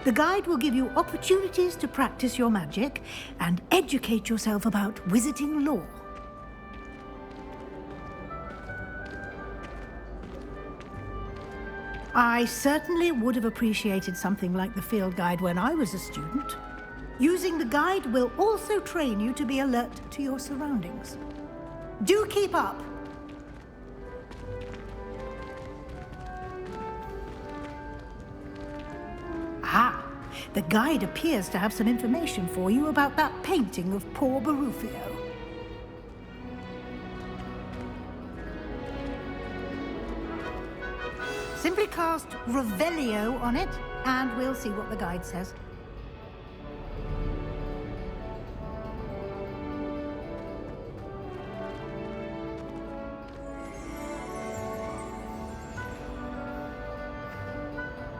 The guide will give you opportunities to practice your magic and educate yourself about wizarding lore. I certainly would have appreciated something like the field guide when I was a student. Using the guide will also train you to be alert to your surroundings. Do keep up! Ah, the guide appears to have some information for you about that painting of poor Barufio. Simply cast Revelio on it, and we'll see what the guide says.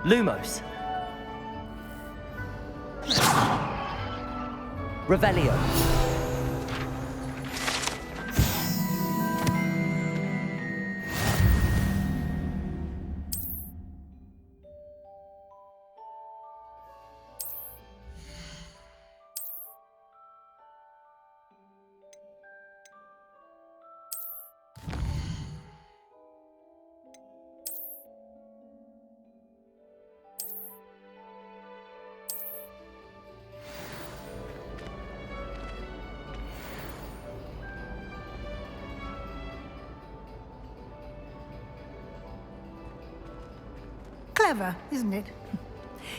Lumos. Revelio. Clever, isn't it?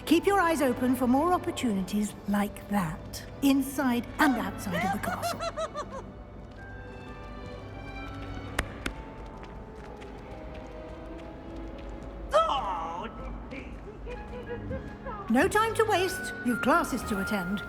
Keep your eyes open for more opportunities like that, inside and outside of the castle. No time to waste. You've classes to attend.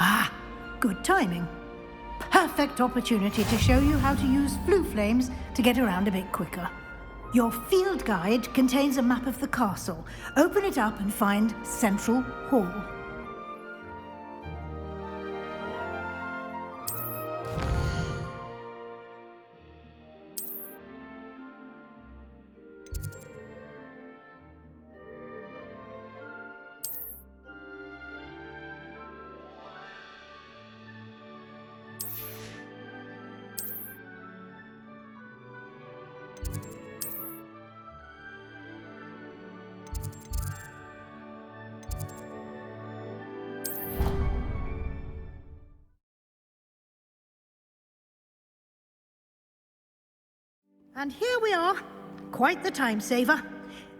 Ah, good timing. Perfect opportunity to show you how to use flue flames to get around a bit quicker. Your field guide contains a map of the castle. Open it up and find Central Hall. And here we are. Quite the time saver.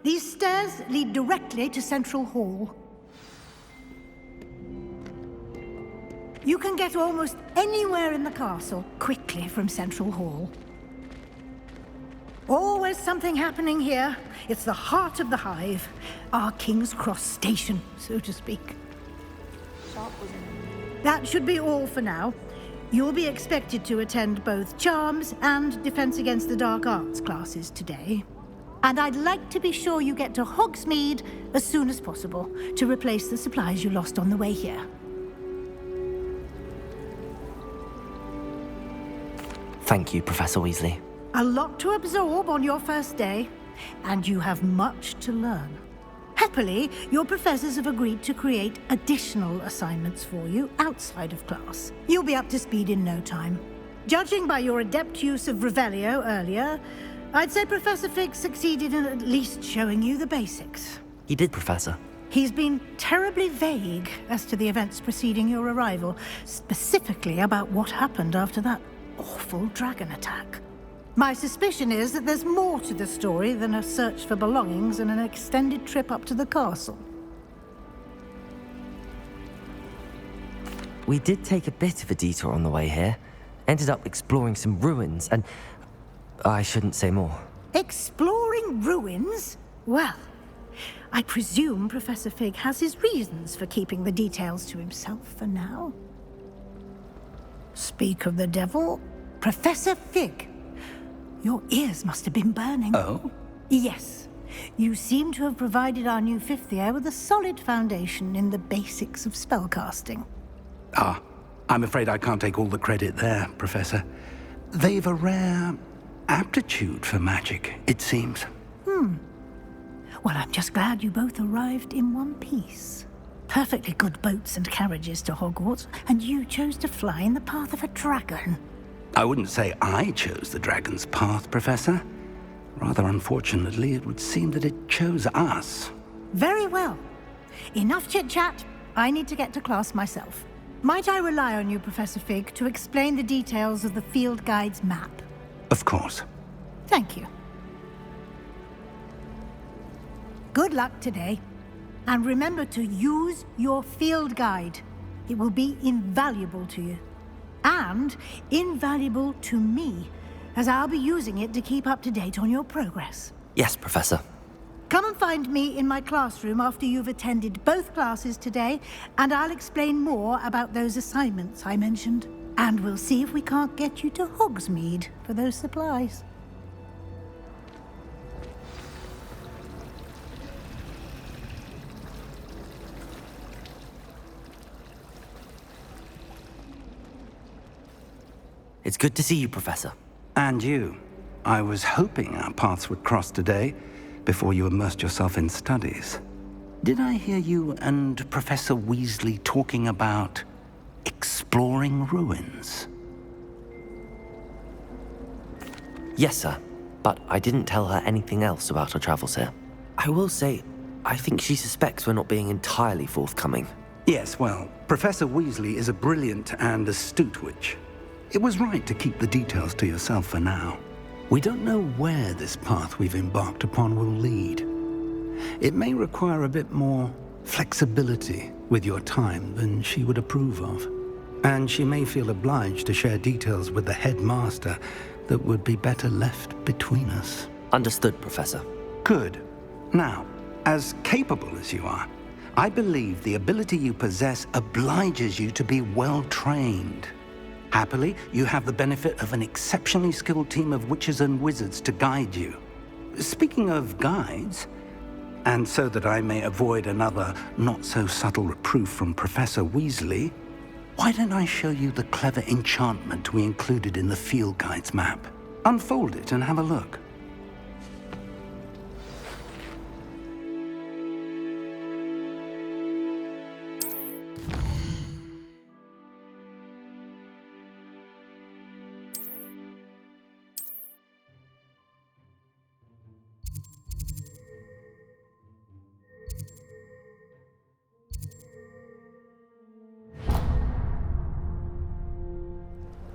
These stairs lead directly to Central Hall. You can get almost anywhere in the castle quickly from Central Hall. Always something happening here. It's the heart of the hive. Our King's Cross station, so to speak. That should be all for now. You'll be expected to attend both Charms and Defense Against the Dark Arts classes today. And I'd like to be sure you get to Hogsmeade as soon as possible to replace the supplies you lost on the way here. Thank you, Professor Weasley. A lot to absorb on your first day, and you have much to learn. Happily, your professors have agreed to create additional assignments for you outside of class. You'll be up to speed in no time. Judging by your adept use of Revelio earlier, I'd say Professor Fig succeeded in at least showing you the basics. He did, Professor. He's been terribly vague as to the events preceding your arrival, specifically about what happened after that awful dragon attack. My suspicion is that there's more to the story than a search for belongings and an extended trip up to the castle. We did take a bit of a detour on the way here. Ended up exploring some ruins and... I shouldn't say more. Exploring ruins? Well, I presume Professor Fig has his reasons for keeping the details to himself for now. Speak of the devil, Professor Fig. Your ears must have been burning. Oh? Yes. You seem to have provided our new fifth year with a solid foundation in the basics of spellcasting. Ah, I'm afraid I can't take all the credit there, Professor. They've a rare aptitude for magic, it seems. Well, I'm just glad you both arrived in one piece. Perfectly good boats and carriages to Hogwarts, and you chose to fly in the path of a dragon. I wouldn't say I chose the dragon's path, Professor. Rather unfortunately, it would seem that it chose us. Very well. Enough chit-chat. I need to get to class myself. Might I rely on you, Professor Fig, to explain the details of the field guide's map? Of course. Thank you. Good luck today. And remember to use your field guide. It will be invaluable to you. And invaluable to me, as I'll be using it to keep up to date on your progress. Yes, Professor. Come and find me in my classroom after you've attended both classes today, and I'll explain more about those assignments I mentioned. And we'll see if we can't get you to Hogsmeade for those supplies. It's good to see you, Professor. And you. I was hoping our paths would cross today, before you immersed yourself in studies. Did I hear you and Professor Weasley talking about exploring ruins? Yes, sir. But I didn't tell her anything else about our travels here. I will say, I think she suspects we're not being entirely forthcoming. Yes, well, Professor Weasley is a brilliant and astute witch. It was right to keep the details to yourself for now. We don't know where this path we've embarked upon will lead. It may require a bit more flexibility with your time than she would approve of. And she may feel obliged to share details with the headmaster that would be better left between us. Understood, Professor. Good. Now, as capable as you are, I believe the ability you possess obliges you to be well trained. Happily, you have the benefit of an exceptionally skilled team of witches and wizards to guide you. Speaking of guides, and so that I may avoid another not-so-subtle reproof from Professor Weasley, why don't I show you the clever enchantment we included in the field guide's map? Unfold it and have a look.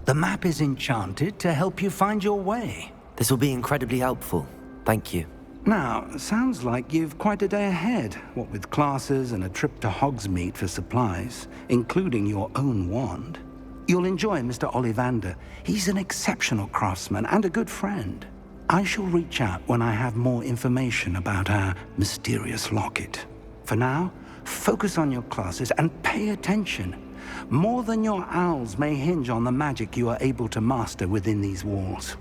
The map is enchanted to help you find your way. This will be incredibly helpful. Thank you. Now, sounds like you've quite a day ahead, what with classes and a trip to Hogsmeade for supplies, including your own wand. You'll enjoy Mr. Ollivander. He's an exceptional craftsman and a good friend. I shall reach out when I have more information about our mysterious locket. For now, focus on your classes and pay attention. More than your owls may hinge on the magic you are able to master within these walls.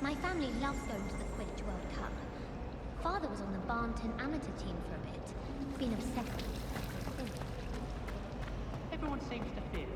My family loves going to the Quidditch World Cup. Father was on the Barnton amateur team for a bit. Been obsessed. Everyone seems to fit.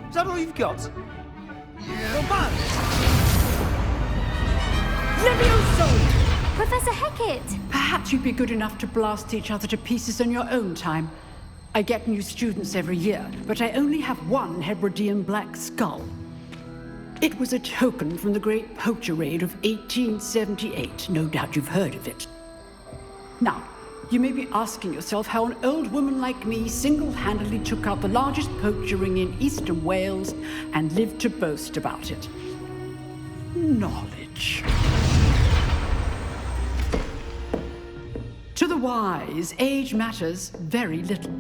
Is that all you've got? Come on! Levioso! Professor Hecat! Perhaps you'd be good enough to blast each other to pieces on your own time. I get new students every year, but I only have one Hebridean black skull. It was a token from the Great Poacher Raid of 1878. No doubt you've heard of it. Now, you may be asking yourself how an old woman like me single-handedly took out the largest poacher ring in eastern Wales and lived to boast about it. Knowledge. To the wise, age matters very little.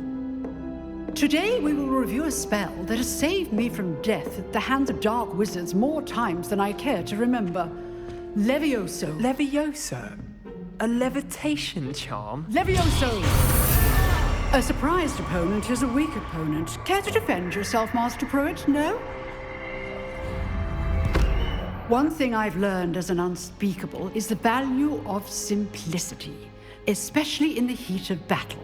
Today we will review a spell that has saved me from death at the hands of dark wizards more times than I care to remember. Levioso. Levioso? A levitation charm? Levioso! A surprised opponent is a weak opponent. Care to defend yourself, Master Pruitt? No? One thing I've learned as an unspeakable is the value of simplicity, especially in the heat of battle.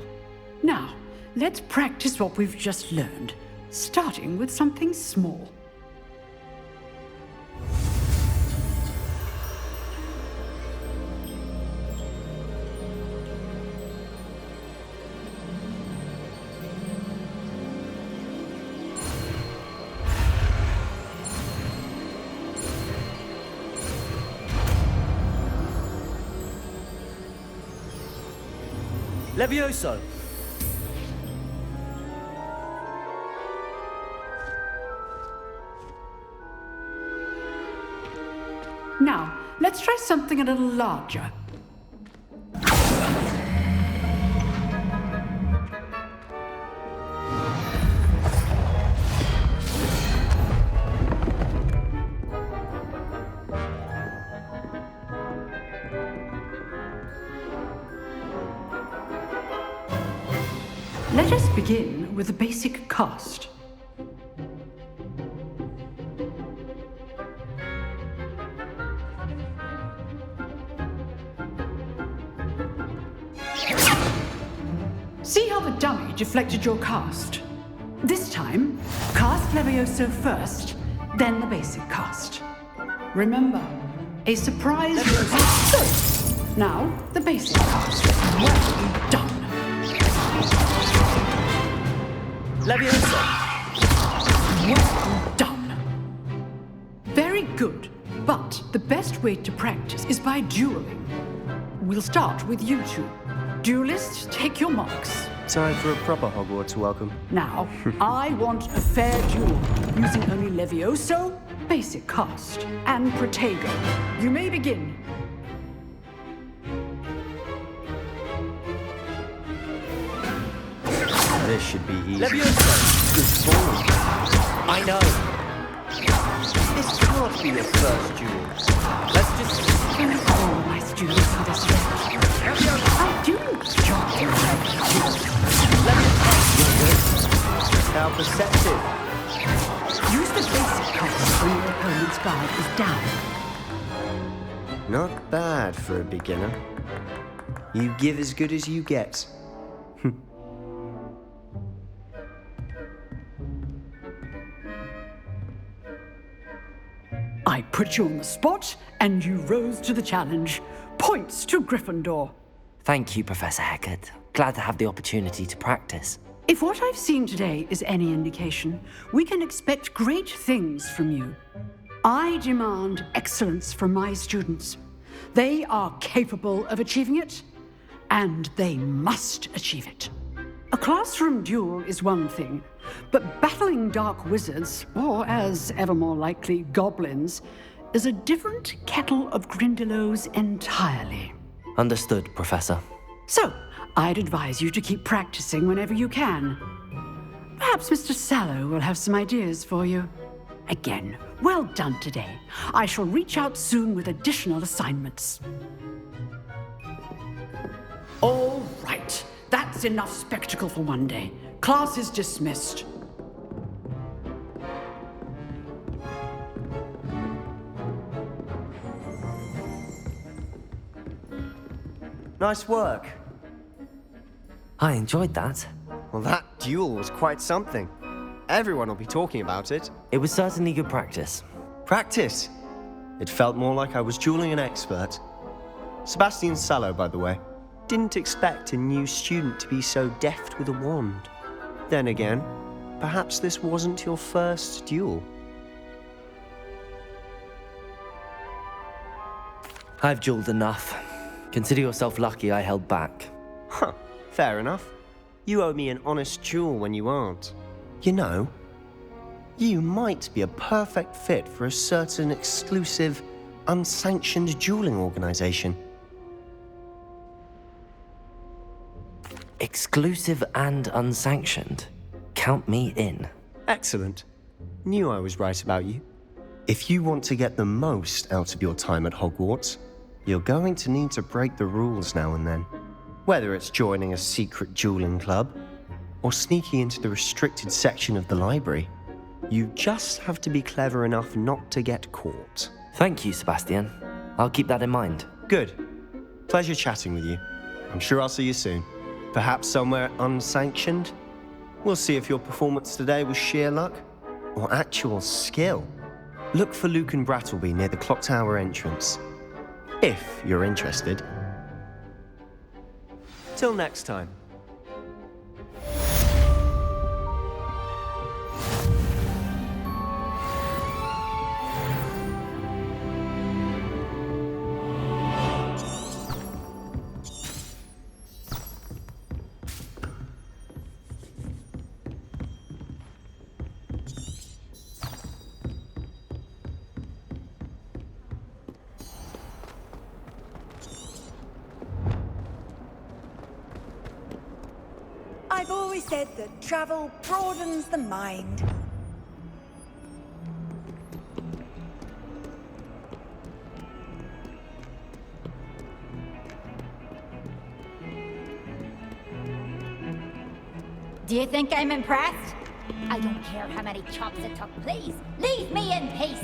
Now, let's practice what we've just learned, starting with something small. Levioso! Now, let's try something a little larger. Let us begin with the basic cast. See how the dummy deflected your cast? This time, cast Levioso first, then the basic cast. Remember, a surprise... Good. Now, the basic cast. Well done. Levioso! Well done. Very good, but the best way to practice is by dueling. We'll start with you two. Duelists, take your marks. Time for a proper Hogwarts welcome. Now, I want a fair duel, using only Levioso, basic cast, and Protego. You may begin. This should be easy. Levioso! Good ball. I know. This can't be your first duel. Let's just... All my students in this range. I do enjoy How perceptive. Use the basic cast when your opponent's guard is down. Not bad for a beginner. You give as good as you get. I put you on the spot, and you rose to the challenge. Points to Gryffindor. Thank you, Professor Hecat. Glad to have the opportunity to practice. If what I've seen today is any indication, we can expect great things from you. I demand excellence from my students. They are capable of achieving it, and they must achieve it. A classroom duel is one thing, but battling dark wizards, or as ever more likely, goblins, is a different kettle of Grindylows entirely. Understood, Professor. So, I'd advise you to keep practicing whenever you can. Perhaps Mr. Sallow will have some ideas for you. Again, well done today. I shall reach out soon with additional assignments. All right. That's enough spectacle for one day. Class is dismissed. Nice work. I enjoyed that. Well, that duel was quite something. Everyone will be talking about it. It was certainly good practice. Practice? It felt more like I was dueling an expert. Sebastian Sallow, by the way. Didn't expect a new student to be so deft with a wand. Then again, perhaps this wasn't your first duel. I've dueled enough. Consider yourself lucky I held back. Huh, fair enough. You owe me an honest duel when you aren't. You know, you might be a perfect fit for a certain exclusive, unsanctioned dueling organization. Exclusive and unsanctioned. Count me in. Excellent. Knew I was right about you. If you want to get the most out of your time at Hogwarts, you're going to need to break the rules now and then. Whether it's joining a secret dueling club, or sneaking into the restricted section of the library, you just have to be clever enough not to get caught. Thank you, Sebastian. I'll keep that in mind. Good. Pleasure chatting with you. I'm sure I'll see you soon. Perhaps somewhere unsanctioned? We'll see if your performance today was sheer luck or actual skill. Look for Luke and Brattleby near the clock tower entrance, if you're interested. Till next time. I've always said that travel broadens the mind. Do you think I'm impressed? I don't care how many chops it took, please. Leave me in peace!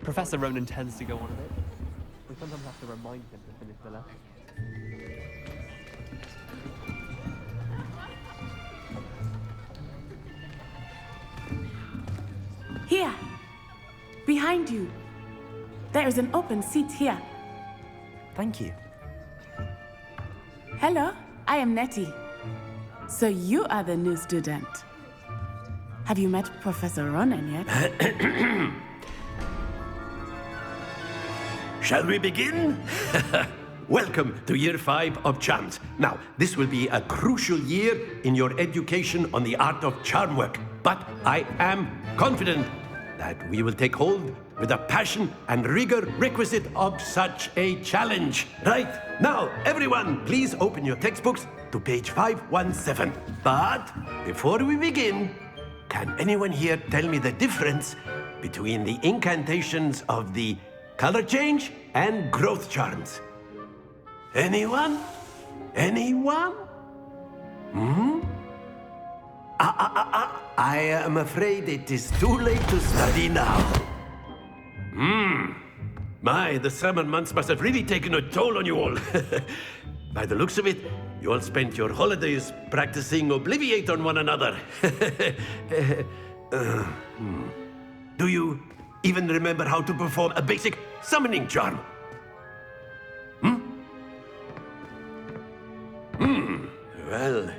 Professor Ronan tends to go on a bit. We sometimes have to remind him to finish the lesson. Here, behind you. There is an open seat here. Thank you. Hello, I am Nettie. So you are the new student. Have you met Professor Ronan yet? Shall we begin? Welcome to Year 5 of Charms. Now, this will be a crucial year in your education on the art of charm work. But I am confident that we will take hold with the passion and rigor requisite of such a challenge. Right, now, everyone, please open your textbooks to page 517. But before we begin, can anyone here tell me the difference between the incantations of the color change and growth charms? Anyone? Anyone? I am afraid it is too late to study now. My, the summer months must have really taken a toll on you all. By the looks of it, you all spent your holidays practicing Obliviate on one another. Do you even remember how to perform a basic summoning charm? Well,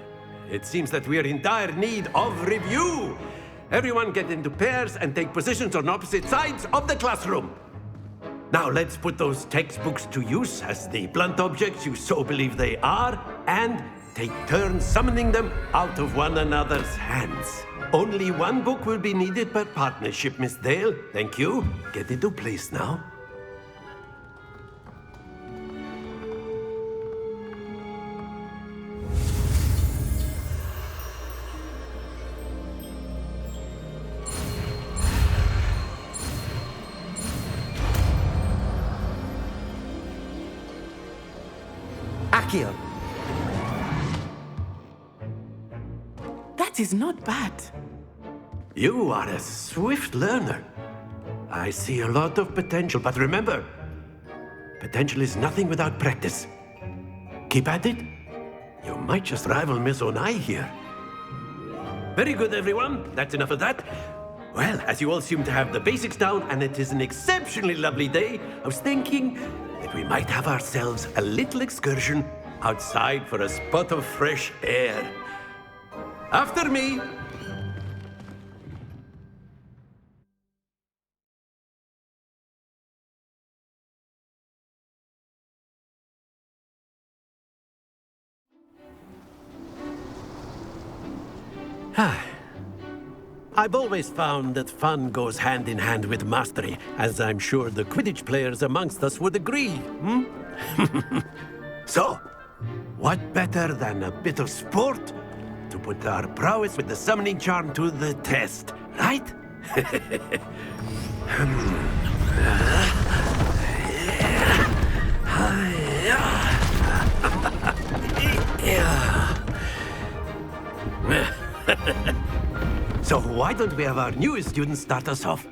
it seems that we are in dire need of review. Everyone get into pairs and take positions on opposite sides of the classroom. Now let's put those textbooks to use as the blunt objects you so believe they are, and take turns summoning them out of one another's hands. Only one book will be needed per partnership, Miss Dale. Thank you. Get into place now. That is not bad. You are a swift learner. I see a lot of potential, but remember, potential is nothing without practice. Keep at it. You might just rival Miss Onai here. Very good, everyone. That's enough of that. Well, as you all seem to have the basics down, and it is an exceptionally lovely day, I was thinking that we might have ourselves a little excursion outside for a spot of fresh air. After me. I've always found that fun goes hand in hand with mastery, as I'm sure the Quidditch players amongst us would agree, So, what better than a bit of sport to put our prowess with the summoning charm to the test, right? So why don't we have our newest student start us off?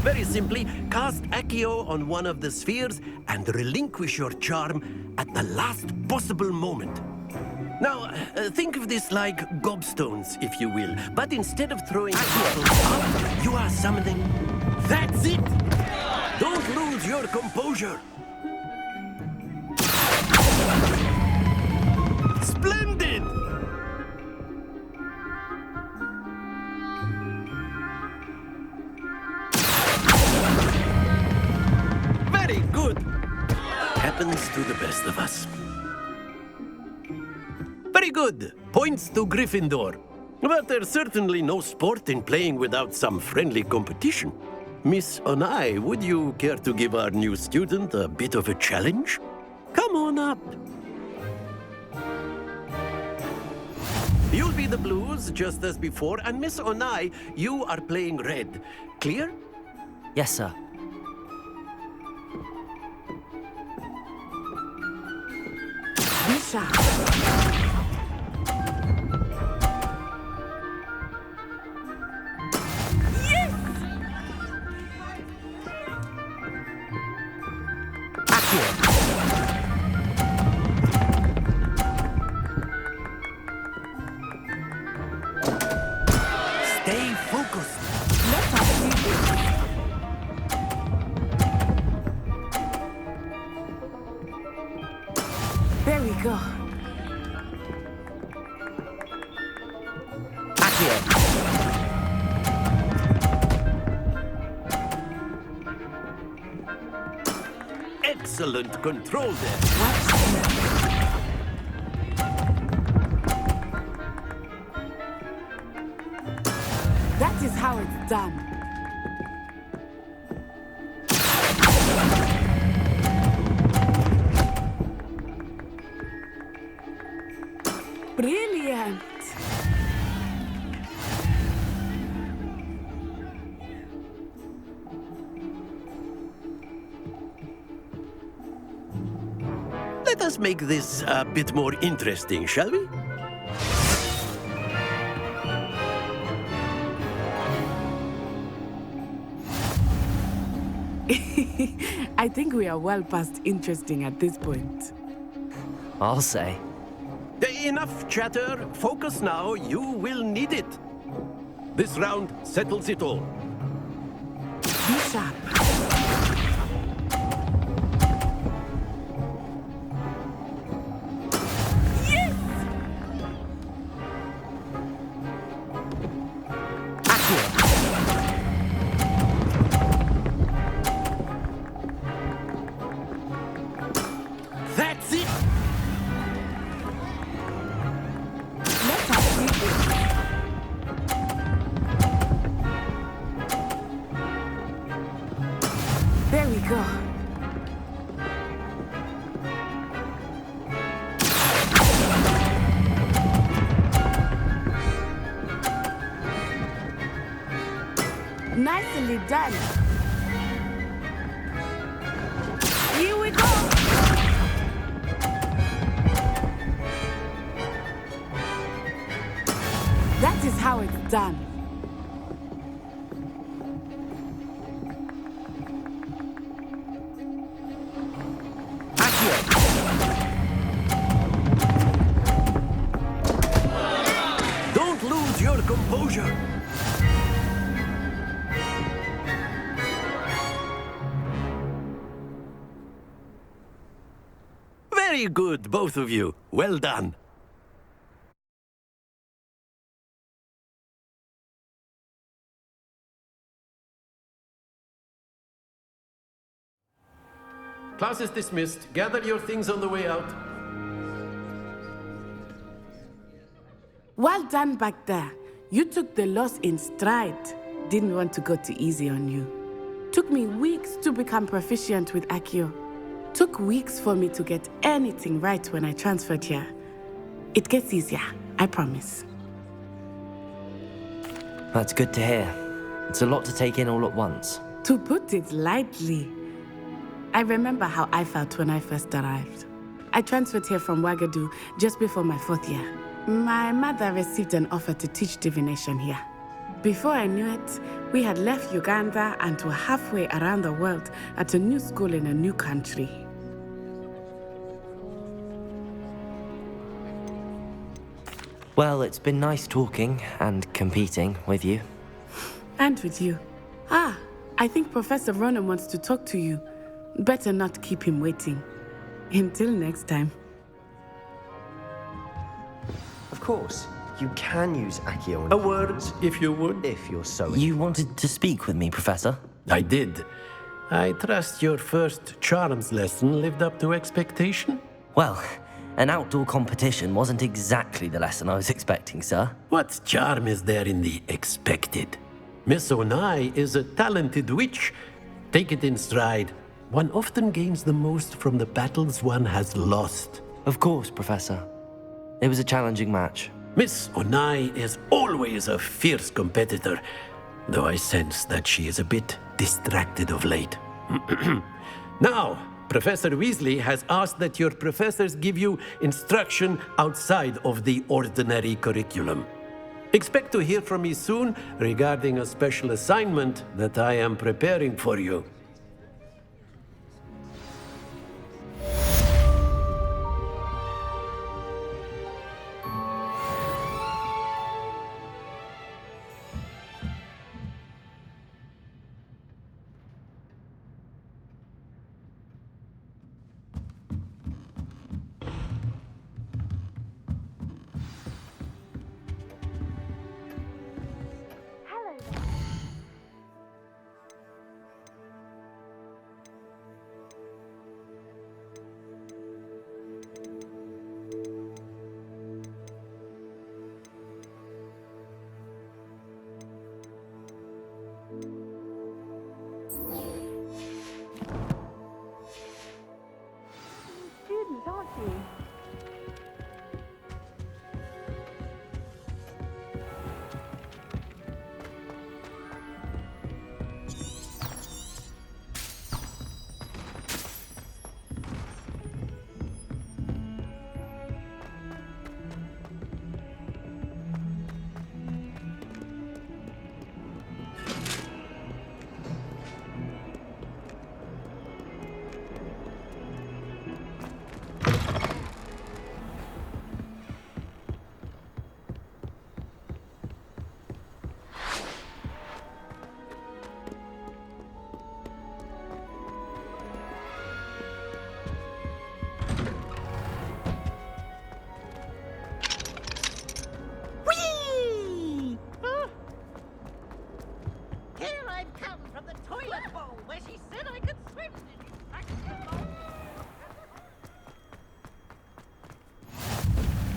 Very simply, cast Accio on one of the spheres and relinquish your charm at the last possible moment. Now, think of this like gobstones, if you will. But instead of throwing bottles out, you are summoning... That's it! Don't lose your composure! Splendid! Very good! Happens to the best of us. Very good! Points to Gryffindor. But there's certainly no sport in playing without some friendly competition. Miss Onai, would you care to give our new student a bit of a challenge? Come on up. You'll be the blues, just as before, and Miss Onai, you are playing red. Clear? Yes, sir. Lisa. Stay focused. Let us see this. There we go. Excellent control there. That is how it's done. Brilliant. Let us make this a bit more interesting, shall we? I think we are well past interesting at this point. I'll say. Enough chatter. Focus now. You will need it. This round settles it all. Be sharp. That's it. Let us see this. There we go. Nicely done. Here we go. is how it's done. Don't lose your composure. Very good, both of you. Well done. Class is dismissed. Gather your things on the way out. Well done back there. You took the loss in stride. Didn't want to go too easy on you. Took me weeks to become proficient with Accio. Took weeks for me to get anything right when I transferred here. It gets easier, I promise. That's good to hear. It's a lot to take in all at once. To put it lightly, I remember how I felt when I first arrived. I transferred here from Wagadu just before my 4th year. My mother received an offer to teach divination here. Before I knew it, we had left Uganda and were halfway around the world at a new school in a new country. Well, it's been nice talking and competing with you. And with you. I think Professor Ronan wants to talk to you. Better not keep him waiting. Until next time. Of course, you can use Accio. A word, if you would. If you're so... You wanted to speak with me, Professor? I did. I trust your first charms lesson lived up to expectation? Well, an outdoor competition wasn't exactly the lesson I was expecting, sir. What charm is there in the expected? Miss Onai is a talented witch. Take it in stride. One often gains the most from the battles one has lost. Of course, Professor. It was a challenging match. Miss Onai is always a fierce competitor, though I sense that she is a bit distracted of late. Now, Professor Weasley has asked that your professors give you instruction outside of the ordinary curriculum. Expect to hear from me soon regarding a special assignment that I am preparing for you.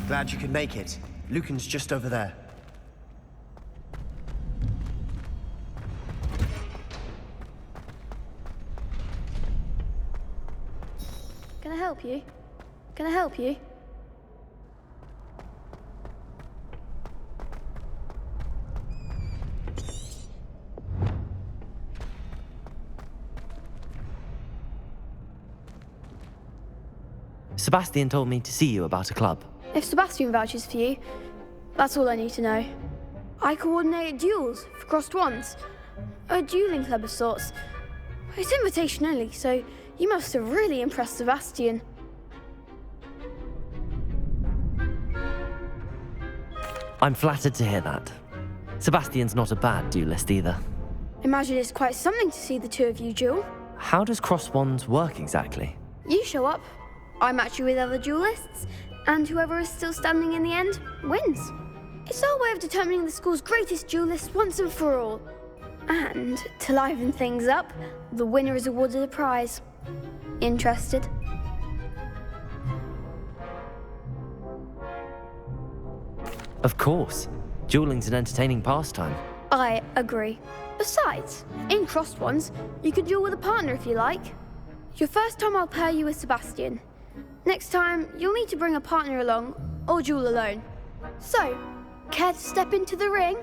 Glad you could make it. Lucan's just over there. Can I help you? Can I help you? Sebastian told me to see you about a club. If Sebastian vouches for you, that's all I need to know. I coordinate duels for crossed wands. A dueling club of sorts. It's invitation only, so you must have really impressed Sebastian. I'm flattered to hear that. Sebastian's not a bad duelist either. Imagine it's quite something to see the two of you duel. How does cross wands work exactly? You show up, I match you with other duelists, and whoever is still standing in the end wins. It's our way of determining the school's greatest duelist once and for all. And to liven things up, the winner is awarded a prize. Interested? Of course. Dueling's an entertaining pastime. I agree. Besides, in crossed ones, you can duel with a partner if you like. Your first time I'll pair you with Sebastian. Next time, you'll need to bring a partner along, or duel alone. So, care to step into the ring?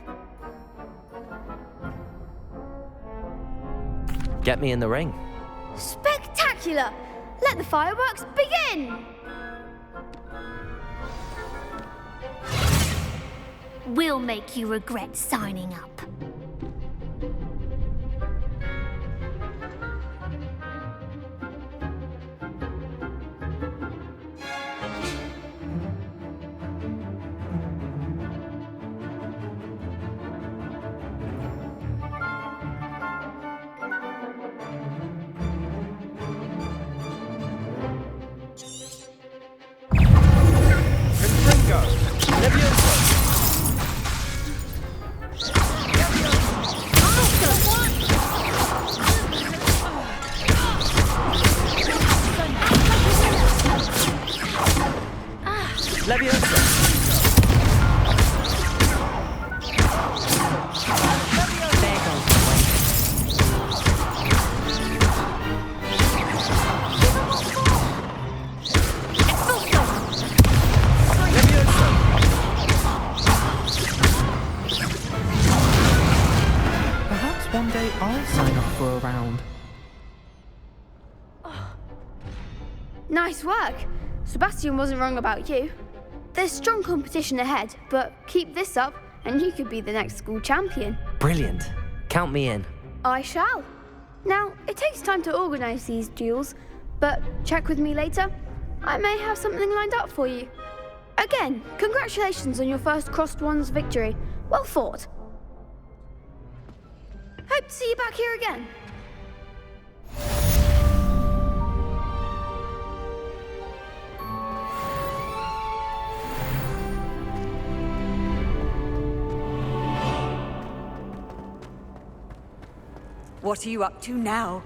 Get me in the ring. Spectacular! Let the fireworks begin! We'll make you regret signing up. One day I'll sign up for a round. Nice work. Sebastian wasn't wrong about you. There's strong competition ahead, but keep this up and you could be the next school champion. Brilliant. Count me in. I shall. Now, it takes time to organise these duels, but check with me later. I may have something lined up for you. Again, congratulations on your first crossed wands victory. Well fought. Hope to see you back here again. What are you up to now?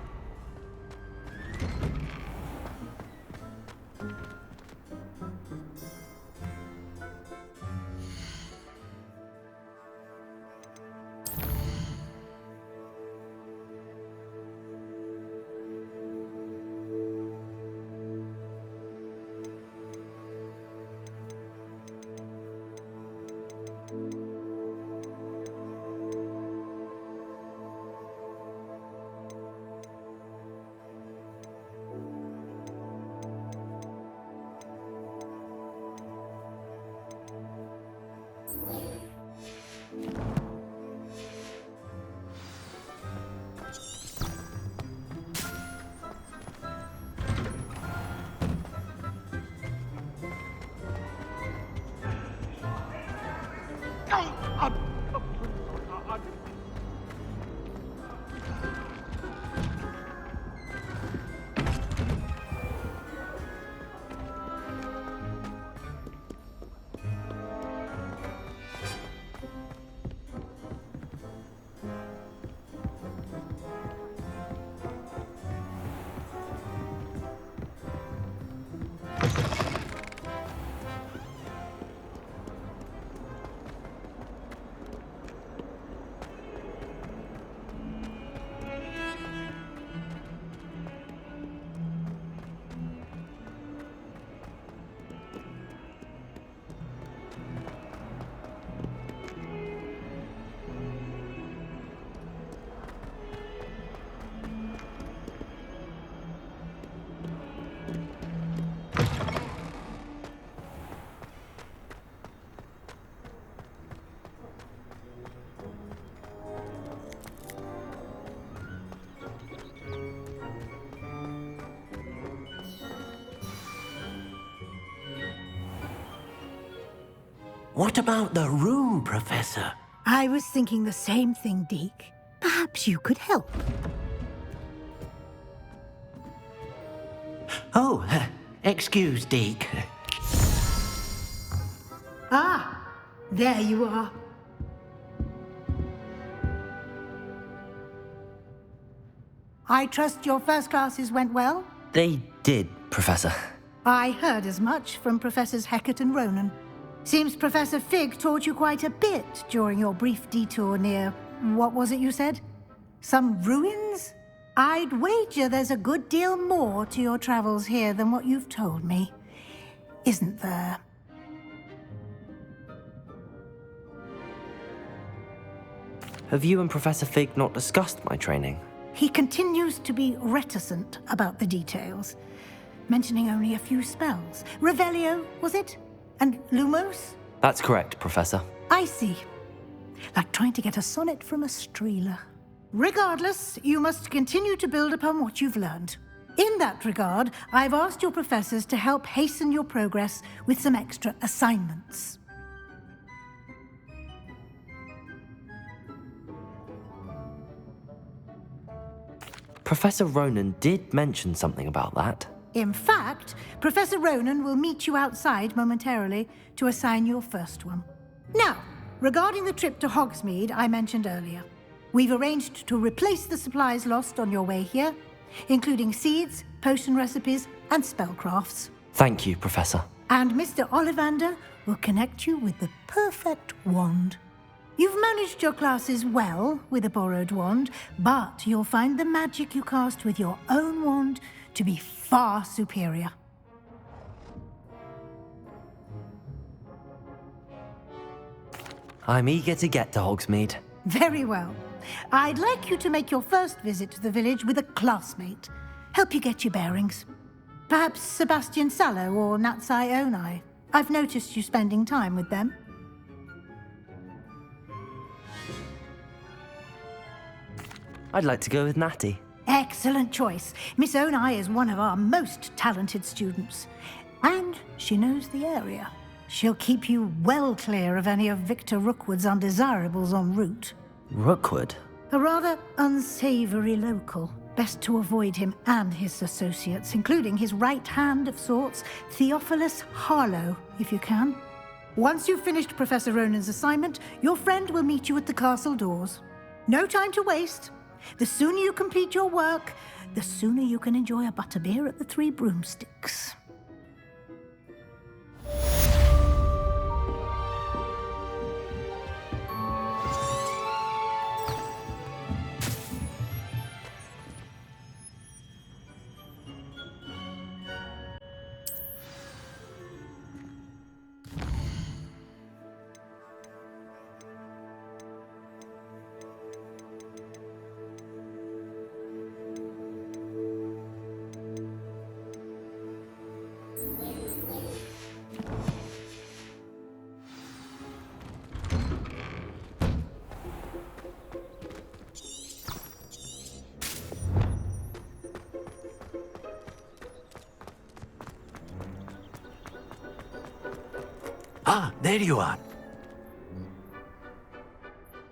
What about the room, Professor? I was thinking the same thing, Deke. Perhaps you could help. Oh, excuse, Deke. Ah, there you are. I trust your first classes went well? They did, Professor. I heard as much from Professors Hecat and Ronan. Seems Professor Fig taught you quite a bit during your brief detour near... what was it you said? Some ruins? I'd wager there's a good deal more to your travels here than what you've told me. Isn't there? Have you and Professor Fig not discussed my training? He continues to be reticent about the details, mentioning only a few spells. Revelio, was it? And Lumos? That's correct, Professor. I see. Like trying to get a sonnet from a streeler. Regardless, you must continue to build upon what you've learned. In that regard, I've asked your professors to help hasten your progress with some extra assignments. Professor Ronan did mention something about that. In fact, Professor Ronan will meet you outside momentarily to assign your first one. Now, regarding the trip to Hogsmeade I mentioned earlier, we've arranged to replace the supplies lost on your way here, including seeds, potion recipes, and spellcrafts. Thank you, Professor. And Mr. Ollivander will connect you with the perfect wand. You've managed your classes well with a borrowed wand, but you'll find the magic you cast with your own wand to be far superior. I'm eager to get to Hogsmeade. Very well. I'd like you to make your first visit to the village with a classmate. Help you get your bearings. Perhaps Sebastian Sallow or Natsai Onai. I've noticed you spending time with them. I'd like to go with Natty. Excellent choice. Miss Onai is one of our most talented students. And she knows the area. She'll keep you well clear of any of Victor Rookwood's undesirables en route. Rookwood? A rather unsavory local. Best to avoid him and his associates, including his right hand of sorts, Theophilus Harlow, if you can. Once you've finished Professor Ronan's assignment, your friend will meet you at the castle doors. No time to waste. The sooner you complete your work, the sooner you can enjoy a butterbeer at the Three Broomsticks. Ah, there you are.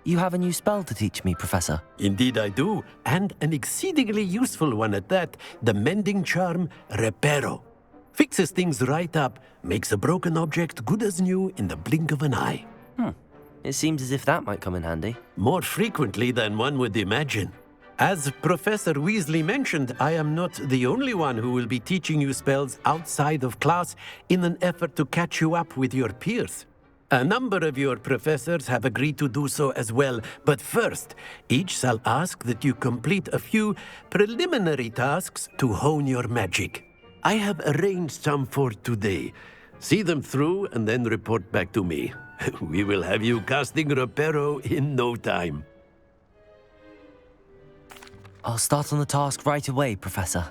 You have a new spell to teach me, Professor. Indeed I do, and an exceedingly useful one at that, the mending charm Reparo. Fixes things right up, makes a broken object good as new in the blink of an eye. It seems as if that might come in handy. More frequently than one would imagine. As Professor Weasley mentioned, I am not the only one who will be teaching you spells outside of class in an effort to catch you up with your peers. A number of your professors have agreed to do so as well, but first, each shall ask that you complete a few preliminary tasks to hone your magic. I have arranged some for today. See them through and then report back to me. We will have you casting Reparo in no time. I'll start on the task right away, Professor.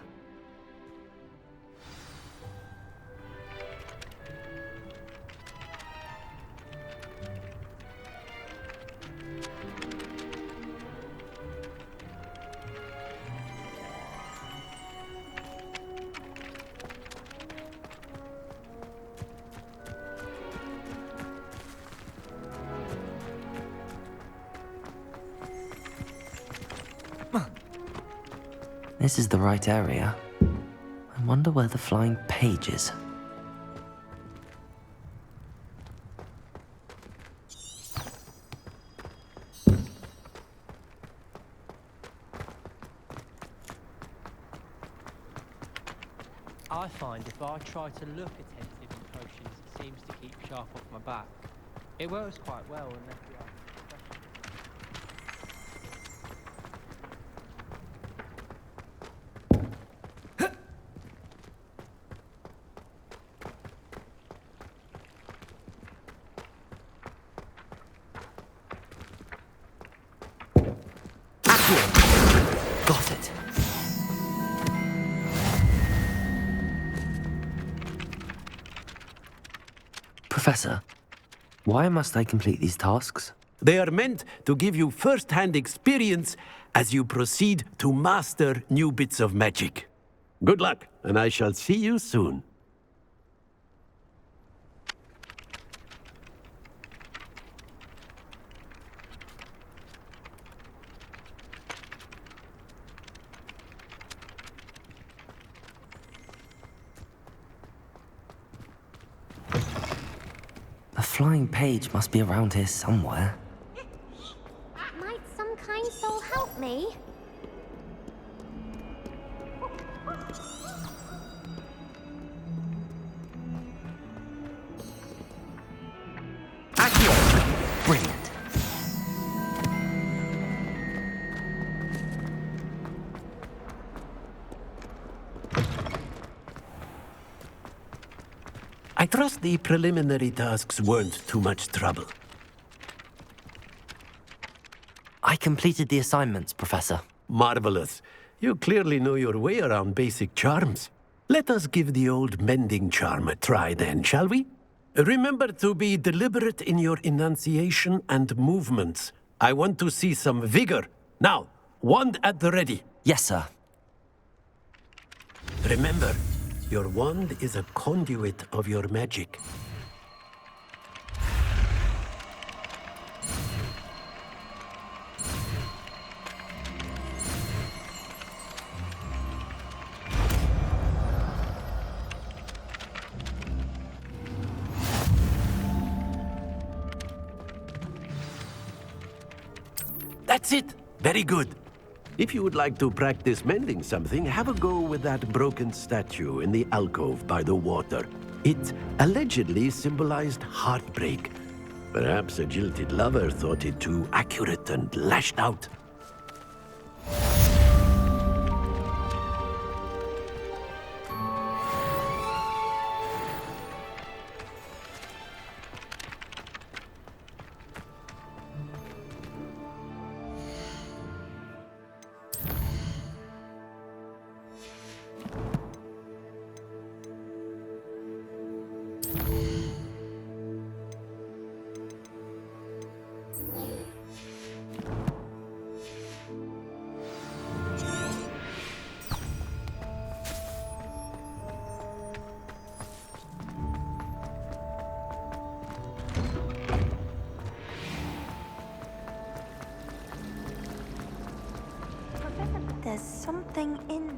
This is the right area. I wonder where the flying page is. I find if I try to look attentive in potions, it seems to keep sharp off my back. It works quite well unless you are. Got it. Professor, why must I complete these tasks? They are meant to give you first-hand experience as you proceed to master new bits of magic. Good luck, and I shall see you soon. The flying page must be around here somewhere. Might some kind soul help me? Brilliant. I trust the preliminary tasks weren't too much trouble. I completed the assignments, Professor. Marvelous. You clearly know your way around basic charms. Let us give the old mending charm a try then, shall we? Remember to be deliberate in your enunciation and movements. I want to see some vigor. Now, wand at the ready. Yes, sir. Remember, your wand is a conduit of your magic. That's it! Very good. If you would like to practice mending something, have a go with that broken statue in the alcove by the water. It allegedly symbolized heartbreak. Perhaps a jilted lover thought it too accurate and lashed out. There's something in there.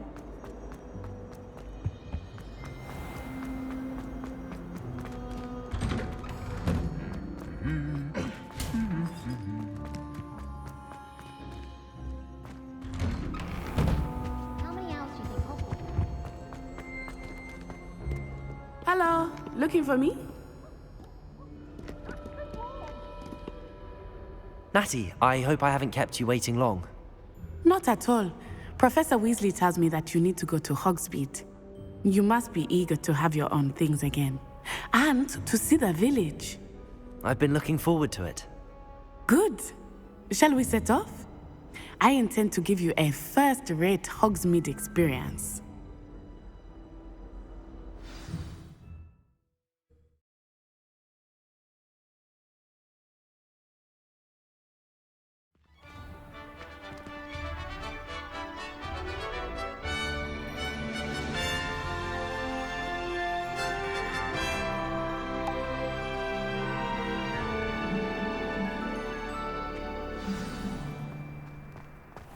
How many hours do you think Hogwarts? Hello, looking for me? Natty, I hope I haven't kept you waiting long. Not at all. Professor Weasley tells me that you need to go to Hogsmeade. You must be eager to have your own things again. And to see the village. I've been looking forward to it. Good. Shall we set off? I intend to give you a first-rate Hogsmeade experience.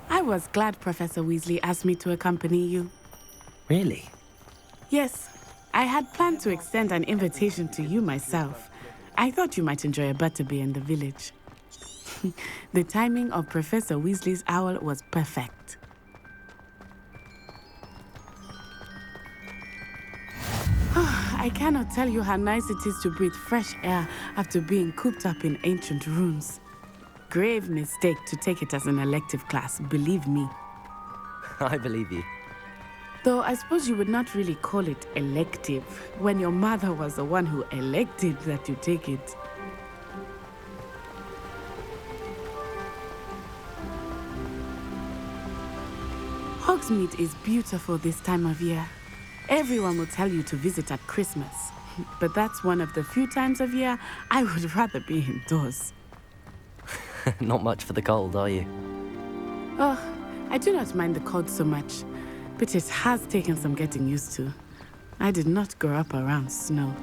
I was glad Professor Weasley asked me to accompany you. Really? Yes, I had planned to extend an invitation to you myself. I thought you might enjoy a butterbeer in the village. The timing of Professor Weasley's owl was perfect. I cannot tell you how nice it is to breathe fresh air after being cooped up in ancient rooms. Grave mistake to take it as an elective class, believe me. I believe you. Though I suppose you would not really call it elective when your mother was the one who elected that you take it. Hogsmeade is beautiful this time of year. Everyone will tell you to visit at Christmas, but that's one of the few times of year I would rather be indoors. Not much for the cold, are you? Oh, I do not mind the cold so much, but it has taken some getting used to. I did not grow up around snow.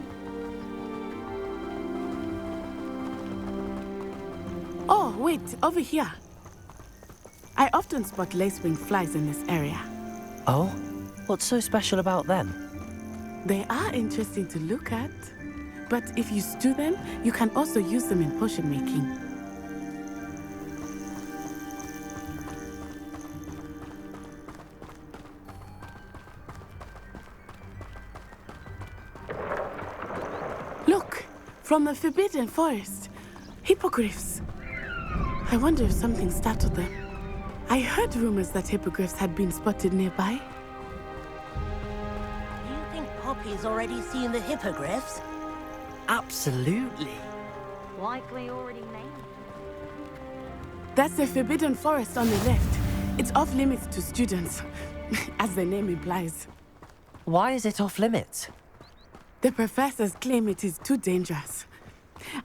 Oh, wait, over here. I often spot lacewing flies in this area. Oh? What's so special about them? They are interesting to look at, but if you stew them, you can also use them in potion making. Look, from the Forbidden Forest, hippogriffs. I wonder if something startled them. I heard rumors that hippogriffs had been spotted nearby. Do you think Poppy's already seen the hippogriffs? Absolutely. Likely already named. That's the Forbidden Forest on the left. It's off limits to students, as the name implies. Why is it off limits? The professors claim it is too dangerous.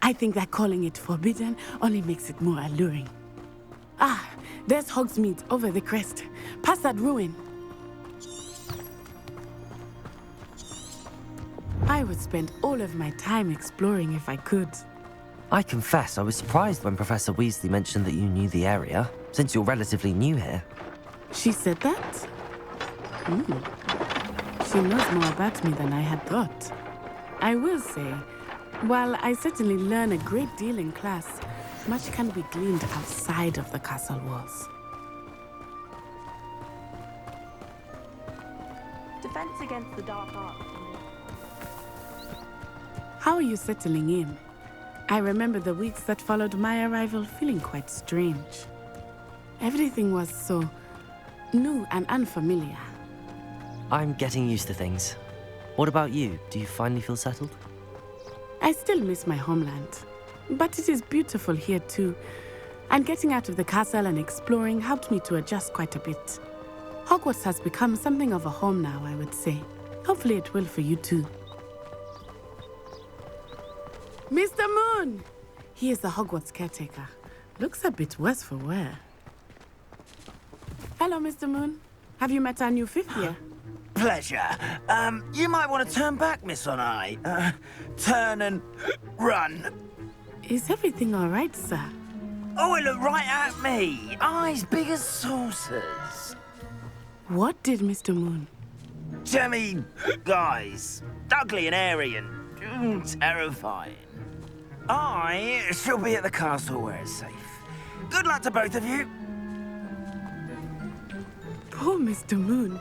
I think that calling it forbidden only makes it more alluring. Ah, there's Hogsmeade over the crest. Past that ruin. I would spend all of my time exploring if I could. I confess I was surprised when Professor Weasley mentioned that you knew the area, since you're relatively new here. She said that? She knows more about me than I had thought. I will say, while I certainly learn a great deal in class, much can be gleaned outside of the castle walls. Defense against the dark arts. How are you settling in? I remember the weeks that followed my arrival feeling quite strange. Everything was so new and unfamiliar. I'm getting used to things. What about you? Do you finally feel settled? I still miss my homeland, but it is beautiful here too. And getting out of the castle and exploring helped me to adjust quite a bit. Hogwarts has become something of a home now, I would say. Hopefully it will for you too. Mr. Moon! He is the Hogwarts caretaker. Looks a bit worse for wear. Hello, Mr. Moon. Have you met our new fifth year? Pleasure. You might want to turn back, Miss Onai. Turn and run. Is everything all right, sir? Oh, it looked right at me. Eyes big as saucers. What did Mr. Moon? Jemmy, guys. Ugly and airy and terrifying. I shall be at the castle where it's safe. Good luck to both of you. Poor Mr. Moon.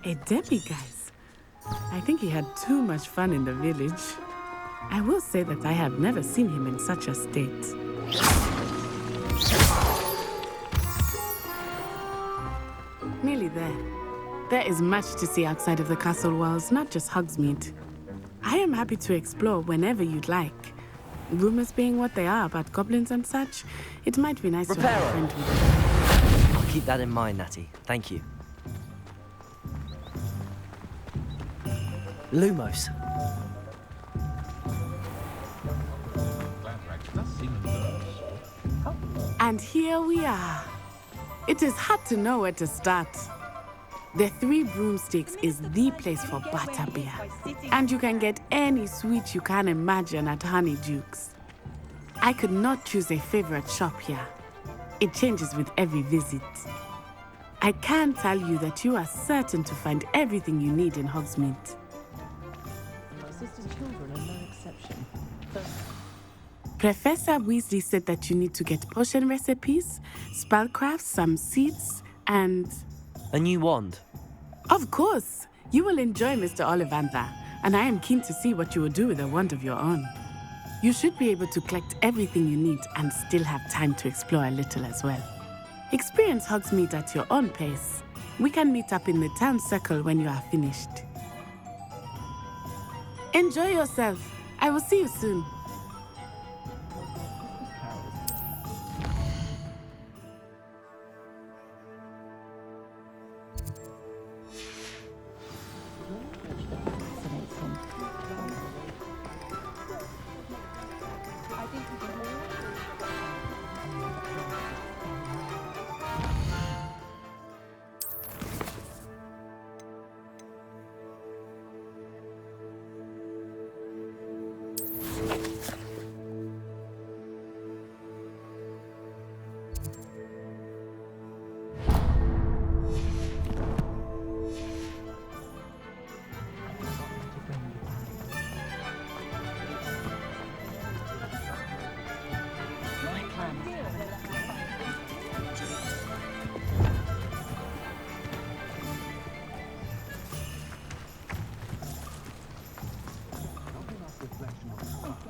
A demiguise. I think he had too much fun in the village. I will say that I have never seen him in such a state. Nearly there. There is much to see outside of the castle walls, not just Hogsmeade. I am happy to explore whenever you'd like. Rumors being what they are about goblins and such, it might be nice to have a friend with you. I'll keep that in mind, Natty. Thank you. Lumos. And here we are. It is hard to know where to start. The Three Broomsticks is the place for butterbeer. And you can get any sweet you can imagine at Honeydukes. I could not choose a favorite shop here. It changes with every visit. I can tell you that you are certain to find everything you need in Hogsmeade. My sister's children are no exception. Professor Weasley said that you need to get potion recipes, spellcrafts, some seeds, and... A new wand. Of course! You will enjoy Mr. Ollivander, and I am keen to see what you will do with a wand of your own. You should be able to collect everything you need and still have time to explore a little as well. Experience Hogsmeade at your own pace. We can meet up in the town circle when you are finished. Enjoy yourself. I will see you soon.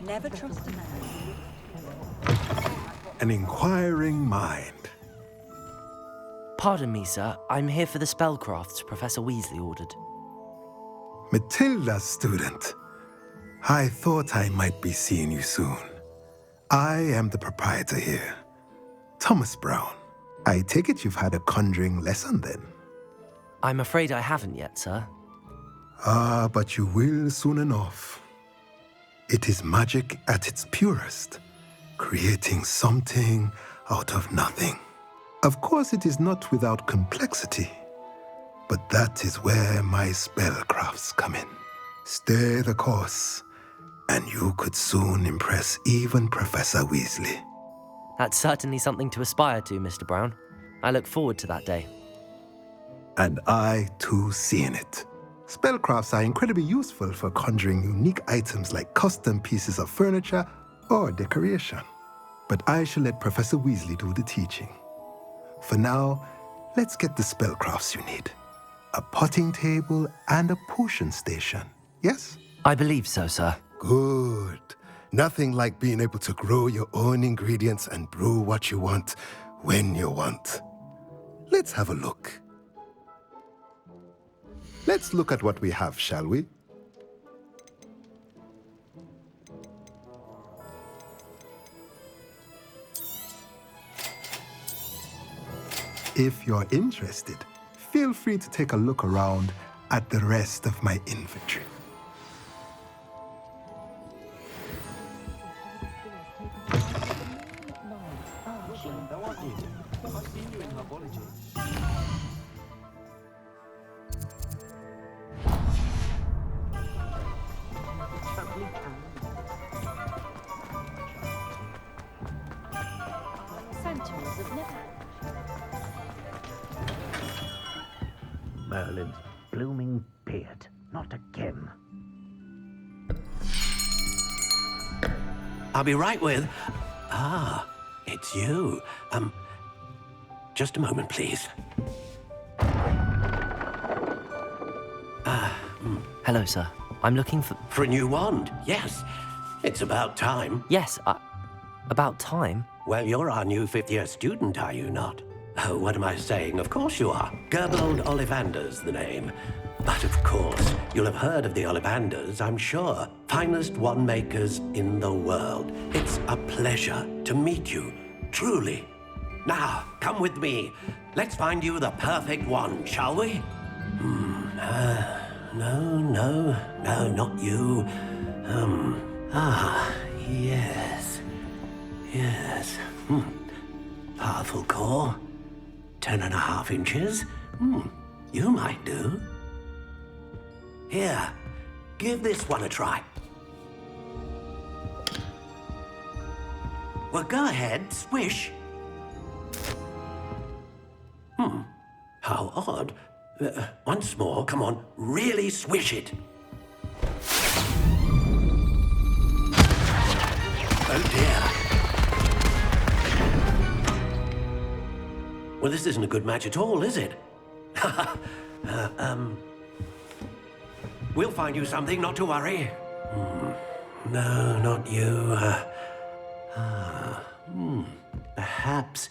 Never trust a man. An inquiring mind. Pardon me, sir. I'm here for the spellcrafts Professor Weasley ordered. Matilda's student. I thought I might be seeing you soon. I am the proprietor here, Thomas Brown. I take it you've had a conjuring lesson then? I'm afraid I haven't yet, sir. Ah, but you will soon enough. It is magic at its purest, creating something out of nothing. Of course, it is not without complexity, but that is where my spellcrafts come in. Stay the course, and you could soon impress even Professor Weasley. That's certainly something to aspire to, Mr. Brown. I look forward to that day. And I, too, seeing it. Spellcrafts are incredibly useful for conjuring unique items like custom pieces of furniture or decoration. But I shall let Professor Weasley do the teaching. For now, let's get the spellcrafts you need. A potting table and a potion station, yes? I believe so, sir. Good. Nothing like being able to grow your own ingredients and brew what you want when you want. Let's have a look. Let's look at what we have, shall we? If you're interested, feel free to take a look around at the rest of my inventory. Merlin's blooming beard. Not again. I'll be right with... Ah, it's you. Just a moment, please. Hello, sir. I'm looking for... For a new wand, yes. It's about time. Yes, about time? Well, you're our new fifth-year student, are you not? Oh, what am I saying? Of course you are. Gerbold Ollivander's the name. But of course, you'll have heard of the Ollivanders, I'm sure. Finest wand makers in the world. It's a pleasure to meet you, truly. Now, come with me. Let's find you the perfect wand, shall we? No, not you. Yes. Powerful core. 10.5 inches. You might do. Here, give this one a try. Well, go ahead, swish. How odd. Once more, come on, really swish it. Oh dear. Well, this isn't a good match at all, is it? We'll find you something, not to worry. No, not you. Perhaps.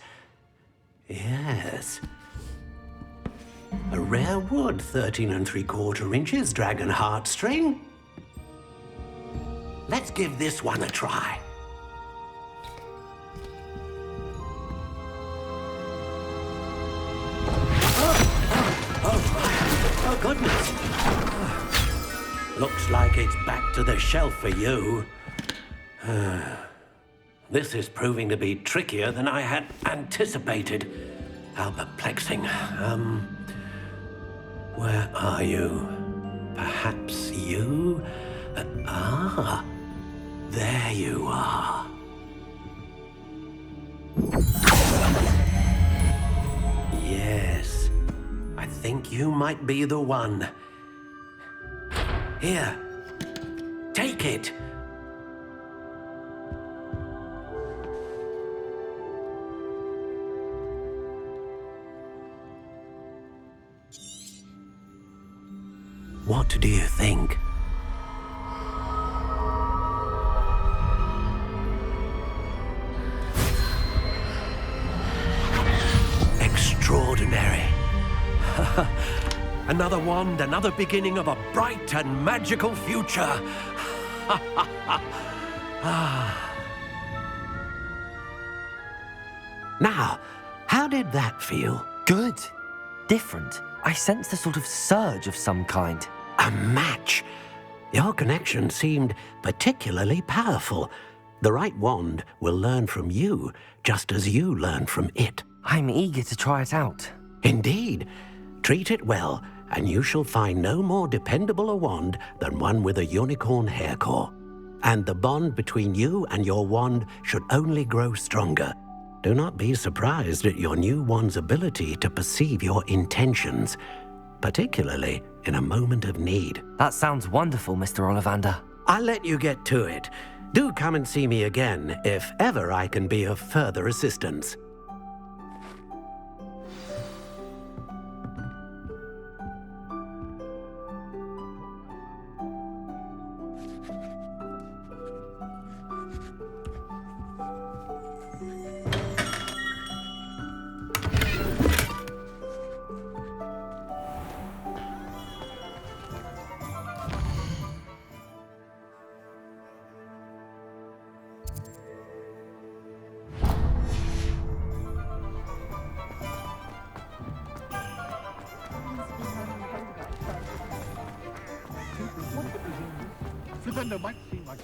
Yes. A rare wood, 13 3/4 inches, dragon heartstring. Let's give this one a try. Oh, goodness. Looks like it's back to the shelf for you. This is proving to be trickier than I had anticipated. How perplexing. Where are you? Perhaps you? There you are. Yes, I think you might be the one. Here, take it. What do you think? Extraordinary. Another wand, another beginning of a bright and magical future. Now, how did that feel? Good. Different. I sensed a sort of surge of some kind. A match. Your connection seemed particularly powerful. The right wand will learn from you, just as you learn from it. I'm eager to try it out. Indeed. Treat it well, and you shall find no more dependable a wand than one with a unicorn hair core. And the bond between you and your wand should only grow stronger. Do not be surprised at your new wand's ability to perceive your intentions, particularly in a moment of need. That sounds wonderful, Mr. Ollivander. I'll let you get to it. Do come and see me again if ever I can be of further assistance. Flipendo might seem like